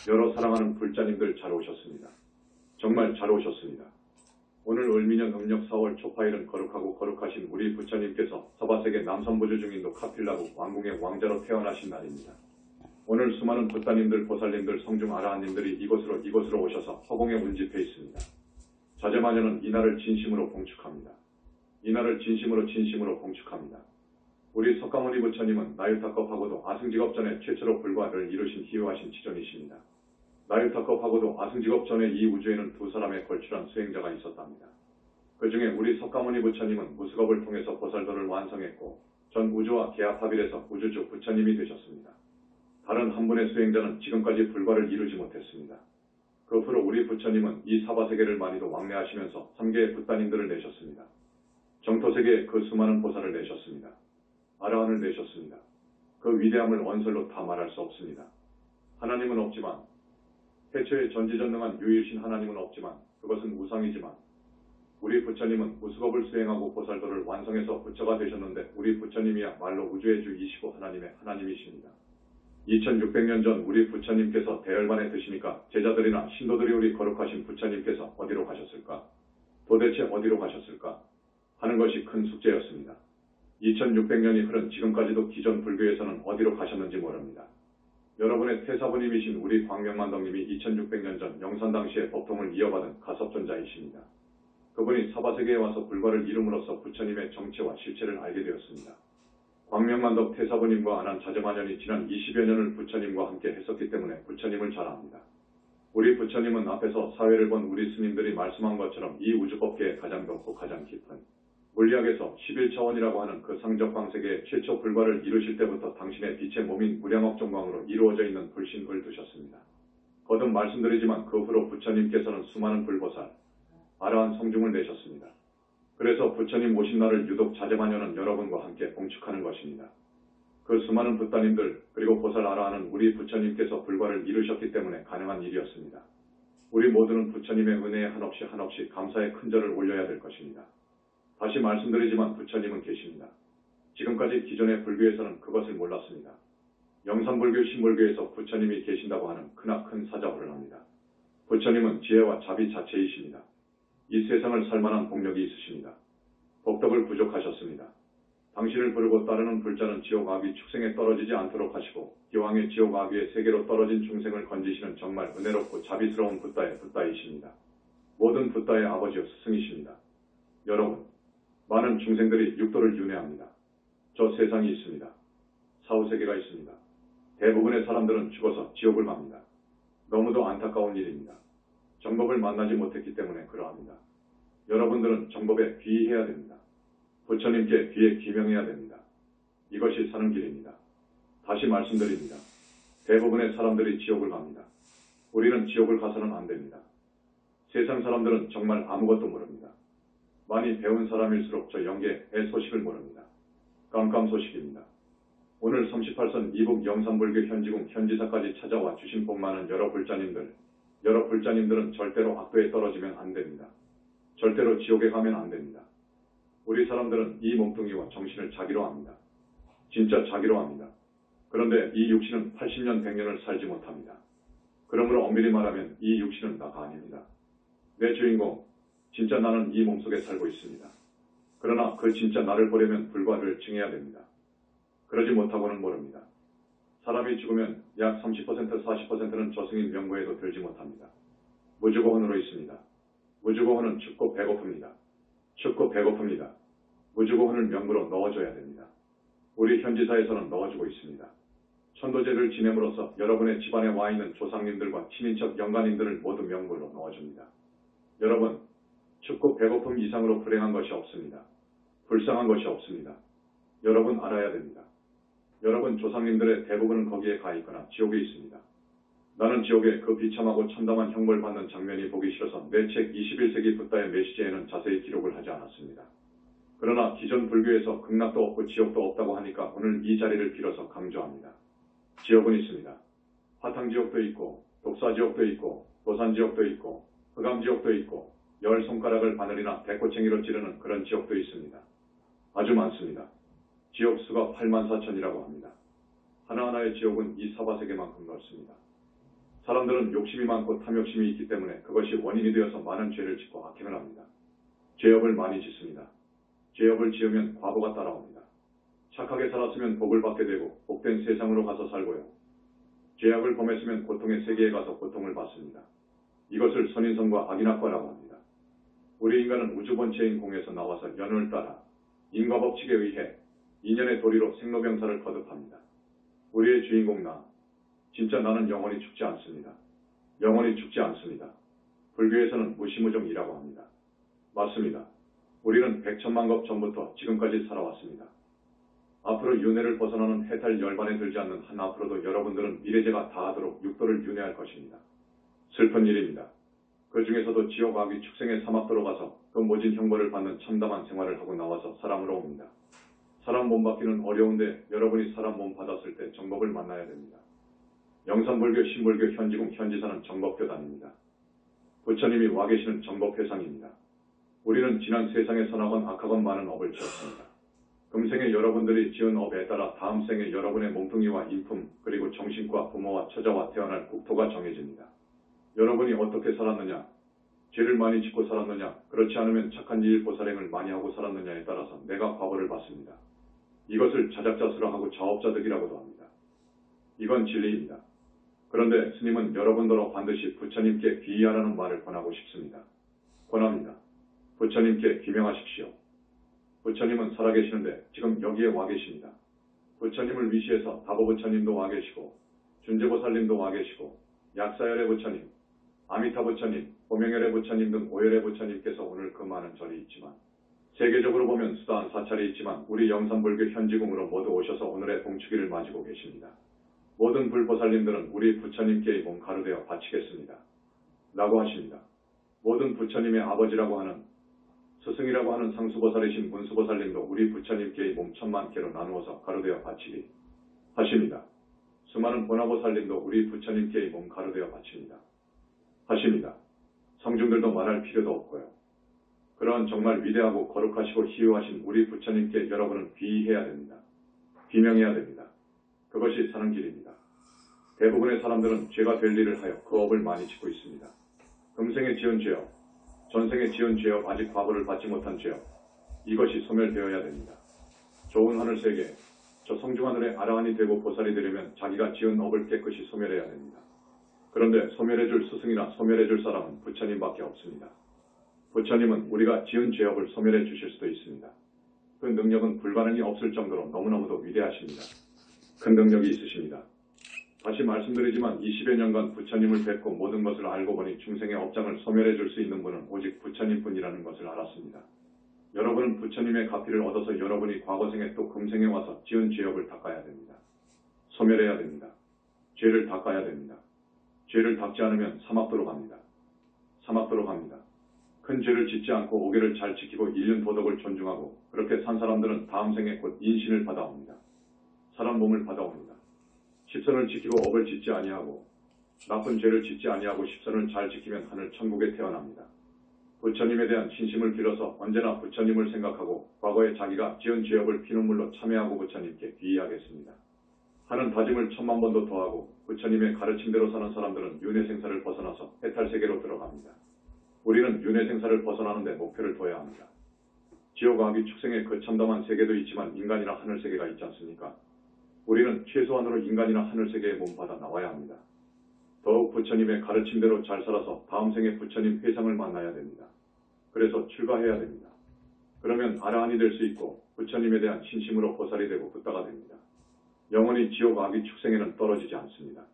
여러 사랑하는 불자님들 잘 오셨습니다. 정말 잘 오셨습니다. 오늘 을미년 음력 4월 초파일은 거룩하고 거룩하신 우리 부처님께서 서바세계 남선부주 중인도 카필라국 왕궁의 왕자로 태어나신 날입니다. 오늘 수많은 부따님들, 보살님들, 성중 아라한님들이 이곳으로 오셔서 허공에 운집해 있습니다. 자제마녀는 이날을 진심으로 봉축합니다. 이날을 진심으로 봉축합니다. 우리 석가모니 부처님은 나유타급하고도 아승직업 전에 최초로 불과를 이루신 희유하신 지존이십니다. 나유타급하고도 아승직업 전에 이 우주에는 두 사람의 걸출한 수행자가 있었답니다. 그 중에 우리 석가모니 부처님은 무스겁을 통해서 보살도를 완성했고 전 우주와 계합합일해서 우주주 부처님이 되셨습니다. 다른 한 분의 수행자는 지금까지 불과를 이루지 못했습니다. 그 후로 우리 부처님은 이 사바세계를 많이도 왕래하시면서 3개의 부따님들을 내셨습니다. 정토세계에 그 수많은 보살을 내셨습니다. 아라한을 내셨습니다. 그 위대함을 언설로 다 말할 수 없습니다. 하나님은 없지만, 태초에 전지전능한 유일신 하나님은 없지만 그것은 우상이지만 우리 부처님은 무스겁을 수행하고 보살도를 완성해서 부처가 되셨는데 우리 부처님이야말로 우주의 주이시고 하나님의 하나님이십니다. 2600년 전 우리 부처님께서 대열반에 드시니까 제자들이나 신도들이 우리 거룩하신 부처님께서 어디로 가셨을까? 도대체 어디로 가셨을까? 하는 것이 큰 숙제였습니다. 2600년이 흐른 지금까지도 기존 불교에서는 어디로 가셨는지 모릅니다. 여러분의 태사부님이신 우리 광명만덕님이 2600년 전 영산 당시의 법통을 이어받은 가섭존자이십니다. 그분이 사바세계에 와서 불과를 이룸으로써 부처님의 정체와 실체를 알게 되었습니다. 광명만덕 태사부님과 아난 자제마년이 지난 20여 년을 부처님과 함께 했었기 때문에 부처님을 잘 압니다. 우리 부처님은 앞에서 사회를 본 우리 스님들이 말씀한 것처럼 이 우주법계의 가장 높고 가장 깊은 물리학에서 11차원이라고 하는 그 상적광세계의 최초 불과를 이루실 때부터 당신의 빛의 몸인 무량억 종광으로 이루어져 있는 불신을 두셨습니다. 거듭 말씀드리지만 그 후로 부처님께서는 수많은 불보살, 아라한 성중을 내셨습니다. 그래서 부처님 오신 날을 유독 자제마녀는 여러분과 함께 봉축하는 것입니다. 그 수많은 부따님들 그리고 보살 아라한은 우리 부처님께서 불과를 이루셨기 때문에 가능한 일이었습니다. 우리 모두는 부처님의 은혜에 한없이 감사의 큰절을 올려야 될 것입니다. 다시 말씀드리지만 부처님은 계십니다. 지금까지 기존의 불교에서는 그것을 몰랐습니다. 영산불교 신불교에서 부처님이 계신다고 하는 크나큰 사자호를 합니다. 부처님은 지혜와 자비 자체이십니다. 이 세상을 살만한 복력이 있으십니다. 복덕을 부족하셨습니다. 당신을 부르고 따르는 불자는 지옥아귀 축생에 떨어지지 않도록 하시고 기왕의 지옥아귀의 세계로 떨어진 중생을 건지시는 정말 은혜롭고 자비스러운 붓다의 붓다이십니다. 모든 붓다의 아버지여 스승이십니다. 여러분, 많은 중생들이 육도를 윤회합니다. 저 세상이 있습니다. 사후세계가 있습니다. 대부분의 사람들은 죽어서 지옥을 갑니다. 너무도 안타까운 일입니다. 정법을 만나지 못했기 때문에 그러합니다. 여러분들은 정법에 귀의해야 됩니다. 부처님께 귀에 귀명해야 됩니다. 이것이 사는 길입니다. 다시 말씀드립니다. 대부분의 사람들이 지옥을 갑니다. 우리는 지옥을 가서는 안 됩니다. 세상 사람들은 정말 아무것도 모릅니다. 많이 배운 사람일수록 저 영계의 소식을 모릅니다. 깜깜 소식입니다. 오늘 38선 이북 영산불교 현지궁 현지사까지 찾아와 주신 복 많은 여러 불자님들은 절대로 악도에 떨어지면 안 됩니다. 절대로 지옥에 가면 안 됩니다. 우리 사람들은 이 몸뚱이와 정신을 자기로 합니다. 진짜 자기로 합니다. 그런데 이 육신은 80년 100년을 살지 못합니다. 그러므로 엄밀히 말하면 이 육신은 나가 아닙니다. 내 주인공, 진짜 나는 이 몸속에 살고 있습니다. 그러나 그 진짜 나를 보려면 불과를 증해야 됩니다. 그러지 못하고는 모릅니다. 사람이 죽으면 약 30% 40%는 저승인 명부에도 들지 못합니다. 무주고혼으로 있습니다. 무주고혼은 춥고 배고픕니다. 춥고 배고픕니다. 무주고혼을 명부로 넣어줘야 됩니다. 우리 현지사에서는 넣어주고 있습니다. 천도제를 지냄으로써 여러분의 집안에 와 있는 조상님들과 친인척 영가님들을 모두 명부로 넣어줍니다. 여러분, 춥고 배고픔 이상으로 불행한 것이 없습니다. 불쌍한 것이 없습니다. 여러분 알아야 됩니다. 여러분 조상님들의 대부분은 거기에 가 있거나 지옥에 있습니다. 나는 지옥에 그 비참하고 참담한 형벌 받는 장면이 보기 싫어서 내 책 21세기 붓다의 메시지에는 자세히 기록을 하지 않았습니다. 그러나 기존 불교에서 극락도 없고 지옥도 없다고 하니까 오늘 이 자리를 빌어서 강조합니다. 지옥은 있습니다. 화탕지옥도 있고 독사지옥도 있고 도산지옥도 있고 흑암지옥도 있고 열 손가락을 바늘이나 대꼬챙이로 찌르는 그런 지옥도 있습니다. 아주 많습니다. 지옥 수가 84,000이라고 합니다. 하나하나의 지옥은 이 사바세계만큼 넓습니다. 사람들은 욕심이 많고 탐욕심이 있기 때문에 그것이 원인이 되어서 많은 죄를 짓고 악행을 합니다. 죄업을 많이 짓습니다. 죄업을 지으면 과보가 따라옵니다. 착하게 살았으면 복을 받게 되고 복된 세상으로 가서 살고요. 죄악을 범했으면 고통의 세계에 가서 고통을 받습니다. 이것을 선인성과 악인학과라고 합니다. 우리 인간은 우주 본체인 공에서 나와서 연을 따라 인과법칙에 의해 인연의 도리로 생로병사를 거듭합니다. 우리의 주인공 진짜 나는 영원히 죽지 않습니다. 영원히 죽지 않습니다. 불교에서는 무시무종이라고 합니다. 맞습니다. 우리는 백천만급 전부터 지금까지 살아왔습니다. 앞으로 윤회를 벗어나는 해탈 열반에 들지 않는 한 앞으로도 여러분들은 미래제가 다하도록 육도를 윤회할 것입니다. 슬픈 일입니다. 그 중에서도 지옥 악귀 축생의 사막도로 가서 그 모진 형벌을 받는 참담한 생활을 하고 나와서 사람으로 옵니다. 사람 몸 받기는 어려운데 여러분이 사람 몸 받았을 때 정법을 만나야 됩니다. 영산불교, 신불교, 현지궁, 현지사는 정법교단입니다. 부처님이 와 계시는 정법회상입니다. 우리는 지난 세상에 선하건 악하건 많은 업을 지었습니다. 금생에 여러분들이 지은 업에 따라 다음 생에 여러분의 몸뚱이와 인품 그리고 정신과 부모와 처자와 태어날 국토가 정해집니다. 여러분이 어떻게 살았느냐, 죄를 많이 짓고 살았느냐, 그렇지 않으면 착한 일 보살행을 많이 하고 살았느냐에 따라서 내가 과보를 받습니다. 이것을 자작자수라하고 자업자득이라고도 합니다. 이건 진리입니다. 그런데 스님은 여러분들로 반드시 부처님께 귀의하라는 말을 권하고 싶습니다. 권합니다. 부처님께 귀명하십시오. 부처님은 살아계시는데 지금 여기에 와 계십니다. 부처님을 위시해서 다보부처님도 와 계시고 준재보살님도 와 계시고 약사열의 부처님, 아미타 부처님, 보명열의 부처님 등 오열의 부처님께서 오늘 그 많은 절이 있지만 세계적으로 보면 수단 사찰이 있지만 우리 영산불교 현지궁으로 모두 오셔서 오늘의 봉축일을 맞이고 계십니다. 모든 불보살님들은 우리 부처님께 몸 가루되어 바치겠습니다. 라고 하십니다. 모든 부처님의 아버지라고 하는 스승이라고 하는 상수보살이신 문수보살님도 우리 부처님께 몸 10,000,000개로 나누어서 가루되어 바치기 하십니다. 수많은 보나보살님도 우리 부처님께 몸 가루되어 바칩니다. 하십니다. 성중들도 말할 필요도 없고요. 그러한 정말 위대하고 거룩하시고 희유하신 우리 부처님께 여러분은 귀의해야 됩니다. 귀명해야 됩니다. 그것이 사는 길입니다. 대부분의 사람들은 죄가 될 일을 하여 그 업을 많이 짓고 있습니다. 금생에 지은 죄업, 전생에 지은 죄업, 아직 과보를 받지 못한 죄업, 이것이 소멸되어야 됩니다. 좋은 하늘세계, 저 성중하늘의 아라한이 되고 보살이 되려면 자기가 지은 업을 깨끗이 소멸해야 됩니다. 그런데 소멸해줄 스승이나 소멸해줄 사람은 부처님밖에 없습니다. 부처님은 우리가 지은 죄업을 소멸해 주실 수도 있습니다. 그 능력은 불가능이 없을 정도로 너무너무도 위대하십니다. 큰 능력이 있으십니다. 다시 말씀드리지만 20여 년간 부처님을 뵙고 모든 것을 알고 보니 중생의 업장을 소멸해 줄 수 있는 분은 오직 부처님뿐이라는 것을 알았습니다. 여러분은 부처님의 가피를 얻어서 여러분이 과거생에 또 금생에 와서 지은 죄업을 닦아야 됩니다. 소멸해야 됩니다. 죄를 닦아야 됩니다. 죄를 닦지 않으면 사막도로 갑니다. 사막도로 갑니다. 큰 죄를 짓지 않고 오계를 잘 지키고 인륜 도덕을 존중하고 그렇게 산 사람들은 다음 생에 곧 인신을 받아옵니다. 사람 몸을 받아옵니다. 십선을 지키고 업을 짓지 아니하고 나쁜 죄를 짓지 아니하고 십선을 잘 지키면 하늘 천국에 태어납니다. 부처님에 대한 신심을 길러서 언제나 부처님을 생각하고 과거에 자기가 지은 죄업을 피눈물로 참회하고 부처님께 귀의하겠습니다. 하는 다짐을 10,000,000번도 더하고 부처님의 가르침대로 사는 사람들은 윤회생사를 벗어나서 해탈세계로 들어갑니다. 우리는 윤회생사를 벗어나는데 목표를 둬야 합니다. 지옥 악귀 축생의 그 참담한 세계도 있지만 인간이나 하늘세계가 있지 않습니까? 우리는 최소한으로 인간이나 하늘세계에 몸받아 나와야 합니다. 더욱 부처님의 가르침대로 잘 살아서 다음 생에 부처님 회상을 만나야 됩니다. 그래서 출가해야 됩니다. 그러면 아라한이 될 수 있고 부처님에 대한 신심으로 보살이 되고 붓다가 됩니다. 영원히 지옥 악귀 축생에는 떨어지지 않습니다.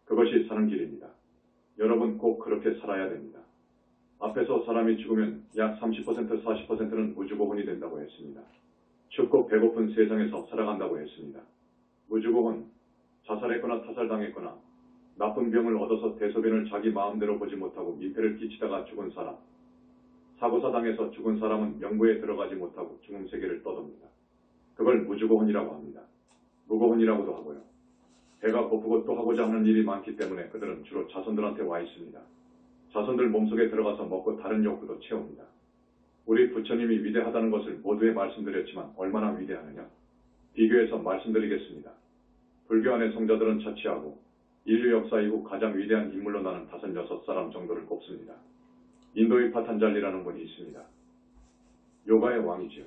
그것이 사는 길입니다. 여러분 꼭 그렇게 살아야 됩니다. 앞에서 사람이 죽으면 약 30% 40%는 무주고혼이 된다고 했습니다. 춥고 배고픈 세상에서 살아간다고 했습니다. 무주고혼, 자살했거나 타살당했거나 나쁜 병을 얻어서 대소변을 자기 마음대로 보지 못하고 민폐를 끼치다가 죽은 사람, 사고사 당해서 죽은 사람은 명부에 들어가지 못하고 죽음 세계를 떠돕니다. 그걸 무주고혼이라고 합니다. 무고혼이라고도 하고요. 배가 고프고 또 하고자 하는 일이 많기 때문에 그들은 주로 자손들한테 와 있습니다. 자손들 몸속에 들어가서 먹고 다른 욕구도 채웁니다. 우리 부처님이 위대하다는 것을 모두에 말씀드렸지만 얼마나 위대하느냐? 비교해서 말씀드리겠습니다. 불교 안의 성자들은 자취하고 인류 역사 이후 가장 위대한 인물로 나는 5-6사람 정도를 꼽습니다. 인도의 파탄잘리라는 분이 있습니다. 요가의 왕이지요.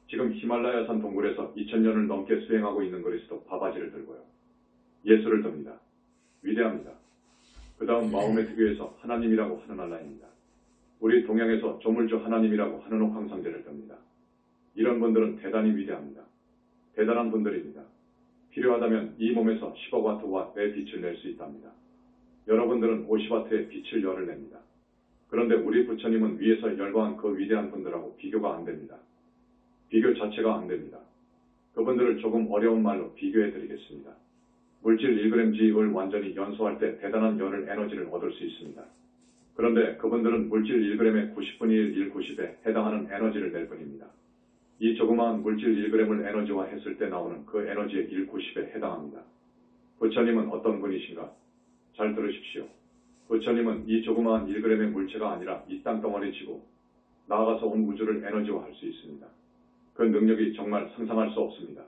지금 히말라야산 동굴에서 2000년을 넘게 수행하고 있는 그리스도 바바지를 들고요. 예수를 듭니다. 위대합니다. 그 다음 마호메트 교에서 하나님이라고 하는 알라입니다. 우리 동양에서 조물주 하나님이라고 하는 황상제를 듭니다. 이런 분들은 대단히 위대합니다. 대단한 분들입니다. 필요하다면 이 몸에서 10억 와트의 빛을 낼 수 있답니다. 여러분들은 50와트의 빛을 열을 냅니다. 그런데 우리 부처님은 위에서 열거한 그 위대한 분들하고 비교가 안 됩니다. 비교 자체가 안 됩니다. 그분들을 조금 어려운 말로 비교해 드리겠습니다. 물질 1g을 완전히 연소할 때 대단한 열을 에너지를 얻을 수 있습니다. 그런데 그분들은 물질 1g의 90분의 1, 190에 해당하는 에너지를 낼 뿐입니다. 이 조그마한 물질 1g을 에너지화했을 때 나오는 그 에너지의 190에 해당합니다. 부처님은 어떤 분이신가? 잘 들으십시오. 부처님은 이 조그마한 1g의 물체가 아니라 이 땅덩어리 지구, 나아가서 온 우주를 에너지화할 수 있습니다. 그 능력이 정말 상상할 수 없습니다.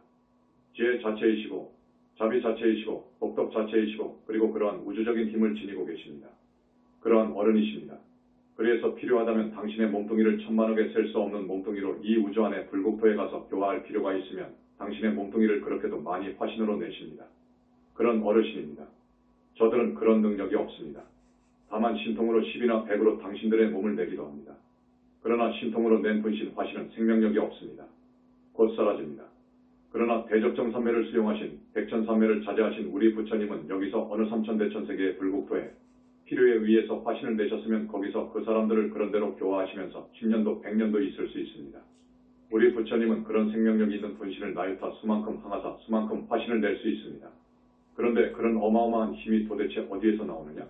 지혜 자체이시고 자비 자체이시고 복덕 자체이시고 그리고 그러한 우주적인 힘을 지니고 계십니다. 그러한 어른이십니다. 그래서 필요하다면 당신의 몸뚱이를 천만억에 셀 수 없는 몸뚱이로 이 우주 안에 불국토에 가서 교화할 필요가 있으면 당신의 몸뚱이를 그렇게도 많이 화신으로 내십니다. 그런 어르신입니다. 저들은 그런 능력이 없습니다. 다만 신통으로 10이나 100으로 당신들의 몸을 내기도 합니다. 그러나 신통으로 낸 분신 화신은 생명력이 없습니다. 곧 사라집니다. 그러나 대적정산매를 수용하신 백천산매를 자제하신 우리 부처님은 여기서 어느 삼천대천세계의 불국토에 필요에 의해서 화신을 내셨으면 거기서 그 사람들을 그런대로 교화하시면서 10년도 100년도 있을 수 있습니다. 우리 부처님은 그런 생명력이 있는 분신을 나유타 수만큼 항하사 수만큼 화신을 낼 수 있습니다. 그런데 그런 어마어마한 힘이 도대체 어디에서 나오느냐?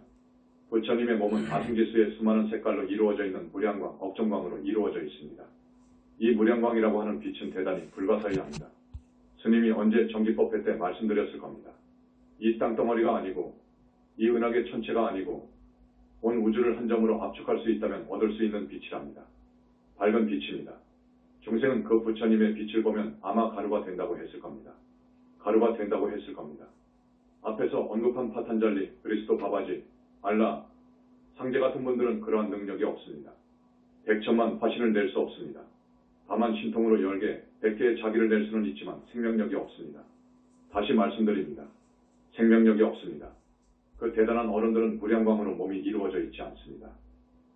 부처님의 몸은 아승지수의 수많은 색깔로 이루어져 있는 무량광, 억정광으로 이루어져 있습니다. 이 무량광이라고 하는 빛은 대단히 불가사의합니다. 스님이 언제 정기법회 때 말씀드렸을 겁니다. 이 땅덩어리가 아니고 이 은하계 천체가 아니고 온 우주를 한 점으로 압축할 수 있다면 얻을 수 있는 빛이랍니다. 밝은 빛입니다. 중생은 그 부처님의 빛을 보면 아마 가루가 된다고 했을 겁니다. 가루가 된다고 했을 겁니다. 앞에서 언급한 파탄잘리, 그리스도 바바지, 알라, 상제 같은 분들은 그러한 능력이 없습니다. 100천만 화신을 낼 수 없습니다. 다만 신통으로 10개, 100개의 자기를 낼 수는 있지만 생명력이 없습니다. 다시 말씀드립니다. 생명력이 없습니다. 그 대단한 어른들은 무량광으로 몸이 이루어져 있지 않습니다.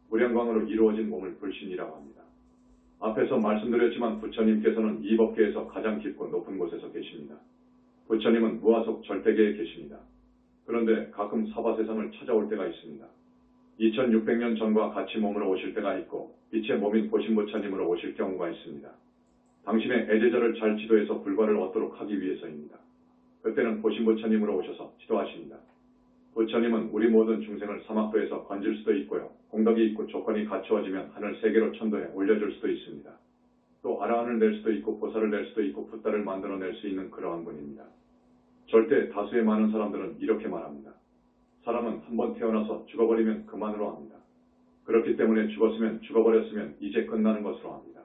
무량광으로 이루어진 몸을 불신이라고 합니다. 앞에서 말씀드렸지만 부처님께서는 이 법계에서 가장 깊고 높은 곳에서 계십니다. 부처님은 무아속 절대계에 계십니다. 그런데 가끔 사바세상을 찾아올 때가 있습니다. 2600년 전과 같이 몸으로 오실 때가 있고 빛의 몸인 보신부처님으로 오실 경우가 있습니다. 당신의 애제자를 잘 지도해서 불과를 얻도록 하기 위해서입니다. 그때는 보신부처님으로 오셔서 지도하십니다. 부처님은 우리 모든 중생을 사막도에서 건질 수도 있고요. 공덕이 있고 조건이 갖추어지면 하늘 세계로 천도해 올려줄 수도 있습니다. 또 아라한을 낼 수도 있고 보살을 낼 수도 있고 붓다를 만들어낼 수 있는 그러한 분입니다. 절대 다수의 많은 사람들은 이렇게 말합니다. 사람은 한번 태어나서 죽어버리면 그만으로 합니다. 그렇기 때문에 죽었으면 죽어버렸으면 이제 끝나는 것으로 합니다.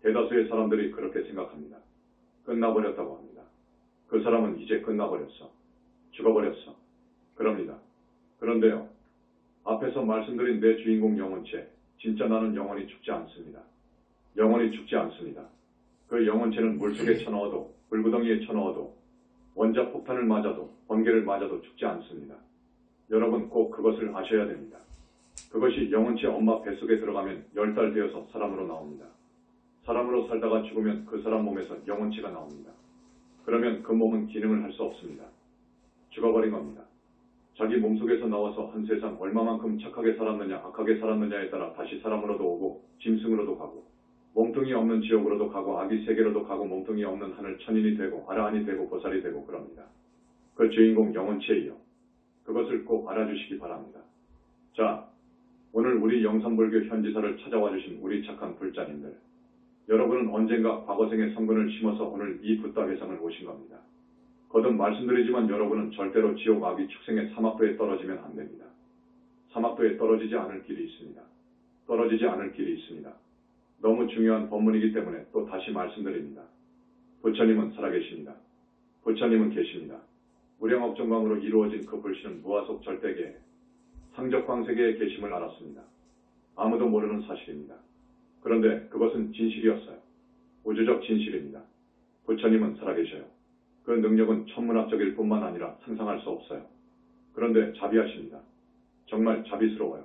대다수의 사람들이 그렇게 생각합니다. 끝나버렸다고 합니다. 그 사람은 이제 끝나버렸어. 죽어버렸어. 그럽니다. 그런데요. 앞에서 말씀드린 내 주인공 영혼체, 진짜 나는 영원히 죽지 않습니다. 영원히 죽지 않습니다. 그 영혼체는 물속에 쳐넣어도, 불구덩이에 쳐넣어도, 원자 폭탄을 맞아도, 번개를 맞아도 죽지 않습니다. 여러분 꼭 그것을 아셔야 됩니다. 그것이 영혼체 엄마 뱃속에 들어가면 10달 되어서 사람으로 나옵니다. 사람으로 살다가 죽으면 그 사람 몸에서 영혼체가 나옵니다. 그러면 그 몸은 기능을 할 수 없습니다. 죽어버린 겁니다. 자기 몸속에서 나와서 한 세상 얼마만큼 착하게 살았느냐 악하게 살았느냐에 따라 다시 사람으로도 오고 짐승으로도 가고 몸뚱이 없는 지옥으로도 가고 아기 세계로도 가고 몸뚱이 없는 하늘 천인이 되고 아라한이 되고 보살이 되고 그럽니다. 그 주인공 영혼체이요. 그것을 꼭 알아주시기 바랍니다. 자, 오늘 우리 영산불교 현지사를 찾아와 주신 우리 착한 불자님들, 여러분은 언젠가 과거생의 성근을 심어서 오늘 이 붓다 회상을 오신 겁니다. 거듭 말씀드리지만 여러분은 절대로 지옥 아기 축생의 사막도에 떨어지면 안 됩니다. 사막도에 떨어지지 않을 길이 있습니다. 떨어지지 않을 길이 있습니다. 너무 중요한 법문이기 때문에 또 다시 말씀드립니다. 부처님은 살아계십니다. 부처님은 계십니다. 무량업정광으로 이루어진 그 불씨는 무아속 절대계에 상적광세계에 계심을 알았습니다. 아무도 모르는 사실입니다. 그런데 그것은 진실이었어요. 우주적 진실입니다. 부처님은 살아계셔요. 그 능력은 천문학적일 뿐만 아니라 상상할 수 없어요. 그런데 자비하십니다. 정말 자비스러워요.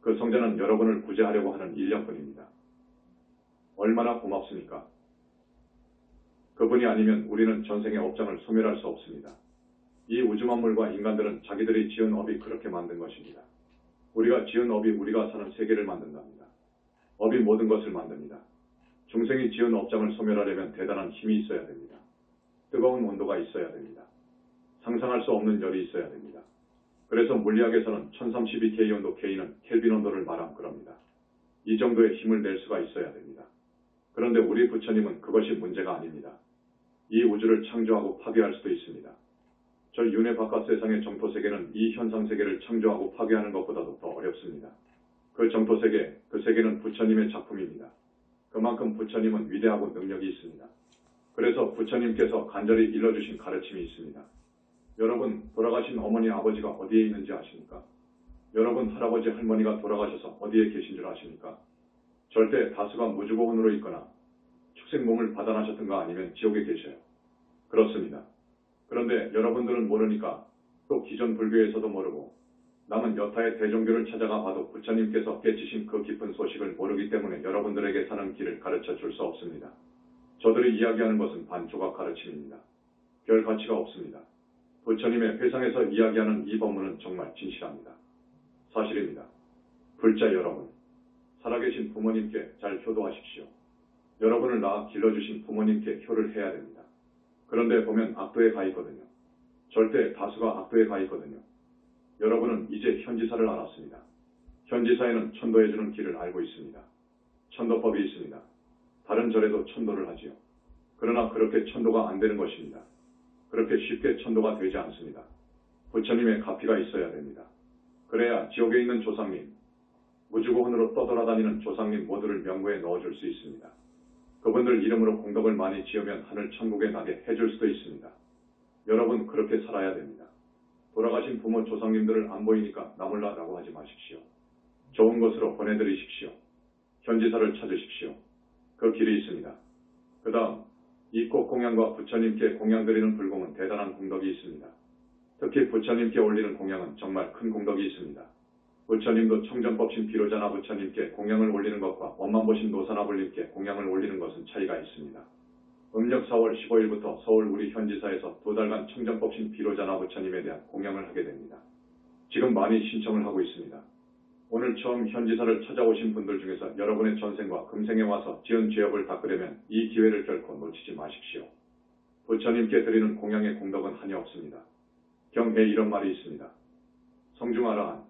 그 성자는 여러분을 구제하려고 하는 일념뿐입니다. 얼마나 고맙습니까? 그분이 아니면 우리는 전생의 업장을 소멸할 수 없습니다. 이 우주만물과 인간들은 자기들이 지은 업이 그렇게 만든 것입니다. 우리가 지은 업이 우리가 사는 세계를 만든답니다. 업이 모든 것을 만듭니다. 중생이 지은 업장을 소멸하려면 대단한 힘이 있어야 됩니다. 뜨거운 온도가 있어야 됩니다. 상상할 수 없는 열이 있어야 됩니다. 그래서 물리학에서는 1032K 온도 K는 켈빈 온도를 말함 그럽니다. 이 정도의 힘을 낼 수가 있어야 됩니다. 그런데 우리 부처님은 그것이 문제가 아닙니다. 이 우주를 창조하고 파괴할 수도 있습니다. 저 윤회 바깥 세상의 정토세계는 이 현상세계를 창조하고 파괴하는 것보다도 더 어렵습니다. 그 정토세계, 그 세계는 부처님의 작품입니다. 그만큼 부처님은 위대하고 능력이 있습니다. 그래서 부처님께서 간절히 일러주신 가르침이 있습니다. 여러분, 돌아가신 어머니 아버지가 어디에 있는지 아십니까? 여러분 할아버지 할머니가 돌아가셔서 어디에 계신 줄 아십니까? 절대 다수가 무주고혼으로 있거나 축생몸을 받아나셨든가 아니면 지옥에 계셔요. 그렇습니다. 그런데 여러분들은 모르니까 또 기존 불교에서도 모르고 남은 여타의 대종교를 찾아가 봐도 부처님께서 깨치신 그 깊은 소식을 모르기 때문에 여러분들에게 사는 길을 가르쳐 줄 수 없습니다. 저들이 이야기하는 것은 반조각 가르침입니다. 별 가치가 없습니다. 부처님의 회상에서 이야기하는 이 법문은 정말 진실합니다. 사실입니다. 불자 여러분, 살아계신 부모님께 잘 효도하십시오. 여러분을 낳아 길러주신 부모님께 효를 해야 됩니다. 그런데 보면 악도에 가 있거든요. 절대 다수가 악도에 가 있거든요. 여러분은 이제 현지사를 알았습니다. 현지사에는 천도해주는 길을 알고 있습니다. 천도법이 있습니다. 다른 절에도 천도를 하지요. 그러나 그렇게 천도가 안 되는 것입니다. 그렇게 쉽게 천도가 되지 않습니다. 부처님의 가피가 있어야 됩니다. 그래야 지옥에 있는 조상님, 무주고혼으로 떠돌아다니는 조상님 모두를 명부에 넣어줄 수 있습니다. 그분들 이름으로 공덕을 많이 지으면 하늘 천국에 나게 해줄 수도 있습니다. 여러분 그렇게 살아야 됩니다. 돌아가신 부모 조상님들을 안 보이니까 나 몰라라고 하지 마십시오. 좋은 곳으로 보내드리십시오. 현지사를 찾으십시오. 그 길이 있습니다. 그 다음 이 꽃공양과 부처님께 공양드리는 불공은 대단한 공덕이 있습니다. 특히 부처님께 올리는 공양은 정말 큰 공덕이 있습니다. 부처님도 청정법신 비로자나 부처님께 공양을 올리는 것과 원만보신 노사나불님께 공양을 올리는 것은 차이가 있습니다. 음력 4월 15일부터 서울 우리 현지사에서 2달간 청정법신 비로자나 부처님에 대한 공양을 하게 됩니다. 지금 많이 신청을 하고 있습니다. 오늘 처음 현지사를 찾아오신 분들 중에서 여러분의 전생과 금생에 와서 지은 죄업을 닦으려면 이 기회를 결코 놓치지 마십시오. 부처님께 드리는 공양의 공덕은 한이 없습니다. 경에 이런 말이 있습니다. 성중아라한,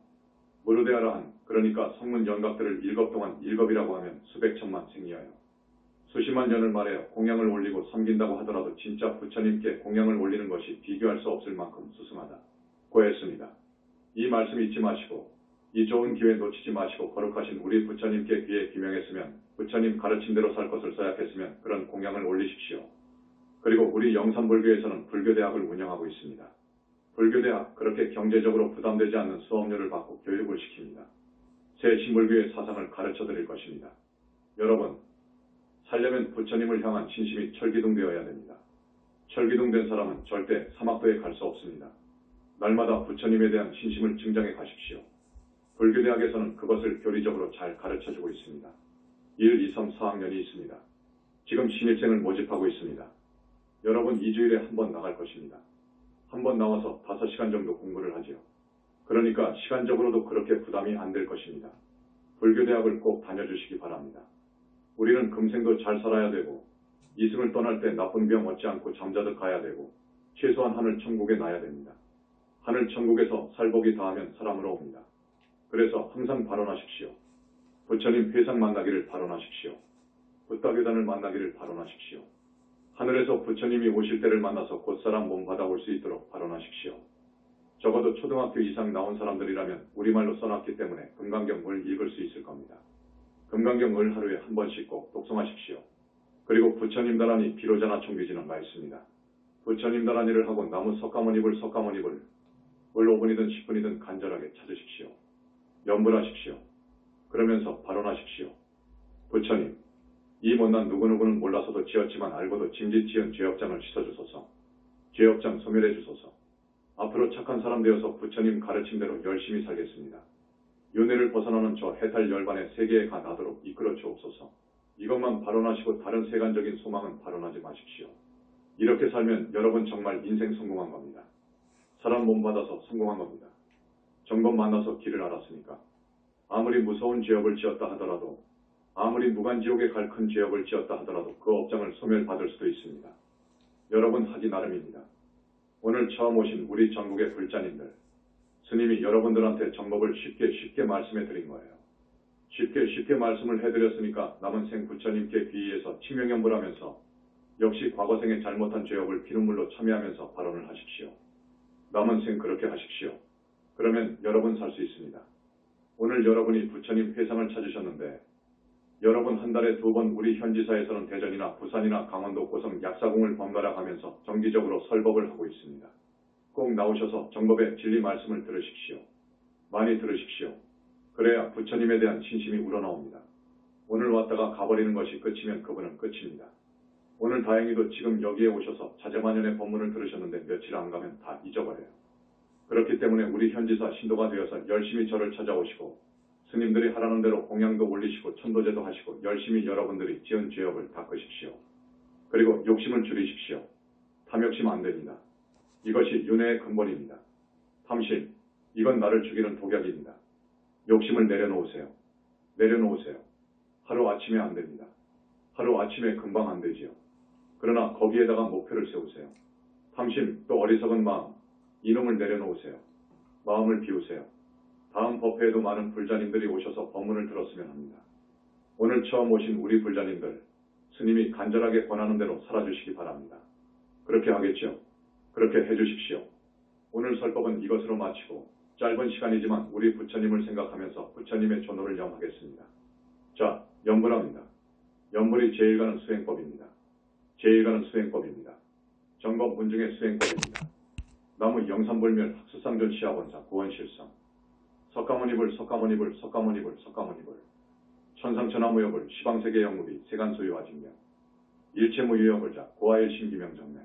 무르대아라한, 그러니까 성문 연각들을 일겁 동안 일겁이라고 하면 수백 천만 생이어요. 수십만 년을 말하여 공양을 올리고 섬긴다고 하더라도 진짜 부처님께 공양을 올리는 것이 비교할 수 없을 만큼 수승하다. 고했습니다. 이 말씀 잊지 마시고 이 좋은 기회 놓치지 마시고 거룩하신 우리 부처님께 귀에 기명했으면 부처님 가르침대로 살 것을 써약했으면 그런 공양을 올리십시오. 그리고 우리 영산불교에서는 불교대학을 운영하고 있습니다. 불교대학 그렇게 경제적으로 부담되지 않는 수업료를 받고 교육을 시킵니다. 새 신불교의 사상을 가르쳐 드릴 것입니다. 여러분, 살려면 부처님을 향한 신심이 철기둥되어야 됩니다. 철기둥된 사람은 절대 사막도에 갈 수 없습니다. 날마다 부처님에 대한 신심을 증장해 가십시오. 불교대학에서는 그것을 교리적으로 잘 가르쳐주고 있습니다. 1, 2, 3, 4학년이 있습니다. 지금 신입생을 모집하고 있습니다. 여러분 2주일에 한 번 나갈 것입니다. 한 번 나와서 5시간 정도 공부를 하지요. 그러니까 시간적으로도 그렇게 부담이 안 될 것입니다. 불교대학을 꼭 다녀주시기 바랍니다. 우리는 금생도 잘 살아야 되고 이승을 떠날 때 나쁜 병 얻지 않고 잠자듯 가야 되고 최소한 하늘 천국에 나야 됩니다. 하늘 천국에서 살복이 다하면 사람으로 옵니다. 그래서 항상 발언하십시오. 부처님 회상 만나기를 발언하십시오. 붓다교단을 만나기를 발언하십시오. 하늘에서 부처님이 오실 때를 만나서 곧사람 몸 받아올 수 있도록 발언하십시오. 적어도 초등학교 이상 나온 사람들이라면 우리말로 써놨기 때문에 금강경을 읽을 수 있을 겁니다. 금강경을 하루에 한 번씩 꼭 독송하십시오. 그리고 부처님 다라니 비로자나 청규지는 가 있습니다. 부처님 다란 일을 하고 나무 석가모니불 석가모니불 을 5분이든 10분이든 간절하게 찾으십시오. 염불하십시오. 그러면서 발언하십시오. 부처님, 이 못난 누구누구는 몰라서도 지었지만 알고도 짐짓 지은 죄업장을 씻어주소서. 죄업장 소멸해 주소서. 앞으로 착한 사람 되어서 부처님 가르침대로 열심히 살겠습니다. 윤회를 벗어나는 저 해탈 열반의 세계에 가 나도록 이끌어 주옵소서. 이것만 발언하시고 다른 세간적인 소망은 발언하지 마십시오. 이렇게 살면 여러분 정말 인생 성공한 겁니다. 사람 몸 받아서 성공한 겁니다. 정법 만나서 길을 알았으니까. 아무리 무서운 죄업을 지었다 하더라도, 아무리 무간지옥에 갈 큰 죄업을 지었다 하더라도 그 업장을 소멸받을 수도 있습니다. 여러분 하기 나름입니다. 오늘 처음 오신 우리 전국의 불자님들, 스님이 여러분들한테 정법을 쉽게 말씀해 드린 거예요. 쉽게 말씀을 해드렸으니까 남은 생 부처님께 귀의해서 칭명연불하면서 역시 과거생에 잘못한 죄업을 피눈물로 참여하면서 발언을 하십시오. 남은 생 그렇게 하십시오. 그러면 여러분 살 수 있습니다. 오늘 여러분이 부처님 회상을 찾으셨는데 여러분 한 달에 2번 우리 현지사에서는 대전이나 부산이나 강원도 고성 약사궁을 번갈아 가면서 정기적으로 설법을 하고 있습니다. 꼭 나오셔서 정법의 진리 말씀을 들으십시오. 많이 들으십시오. 그래야 부처님에 대한 신심이 우러나옵니다. 오늘 왔다가 가버리는 것이 끝이면 그분은 끝입니다. 오늘 다행히도 지금 여기에 오셔서 자제만연의 법문을 들으셨는데 며칠 안 가면 다 잊어버려요. 그렇기 때문에 우리 현지사 신도가 되어서 열심히 저를 찾아오시고 스님들이 하라는 대로 공양도 올리시고 천도제도 하시고 열심히 여러분들이 지은 죄업을 닦으십시오. 그리고 욕심을 줄이십시오. 탐욕심 안 됩니다. 이것이 윤회의 근본입니다. 탐심, 이건 나를 죽이는 독약입니다. 욕심을 내려놓으세요. 내려놓으세요. 하루아침에 안 됩니다. 하루아침에 금방 안 되지요. 그러나 거기에다가 목표를 세우세요. 탐심, 또 어리석은 마음, 이놈을 내려놓으세요. 마음을 비우세요. 다음 법회에도 많은 불자님들이 오셔서 법문을 들었으면 합니다. 오늘 처음 오신 우리 불자님들, 스님이 간절하게 권하는 대로 살아주시기 바랍니다. 그렇게 하겠죠? 그렇게 해주십시오. 오늘 설법은 이것으로 마치고 짧은 시간이지만 우리 부처님을 생각하면서 부처님의 존호를 염하겠습니다. 자, 염불합니다. 염불이 제일가는 수행법입니다. 제일가는 수행법입니다. 정법 문중의 수행법입니다. 나무 영산불멸 학수상전 시아본사 구원실성 석가모니불 석가모니불 석가모니불 석가모니불 천상천하무여불 시방세계 영무비 세간소유와 직명 일체무유여불자 고아일심기명정매